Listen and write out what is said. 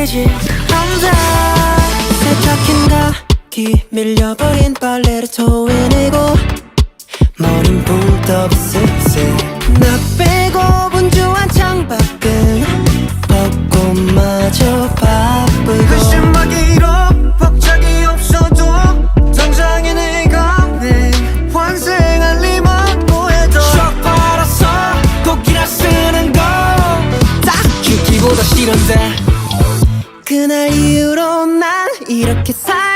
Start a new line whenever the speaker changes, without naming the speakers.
되지 혼자 세탁한 각기 밀려버린 빨래를 토해내고 머린 붕 습세 나 빼고 분주한 창밖은 벚꽃마저 바쁘고
한심하기로 박작이 없어도 당장에 내가 내 환생할 리만 뭐해도 shock 받아서 곡이라 쓰는 거 딱 죽기보다 싫은데
그날 이후로 난 이렇게 살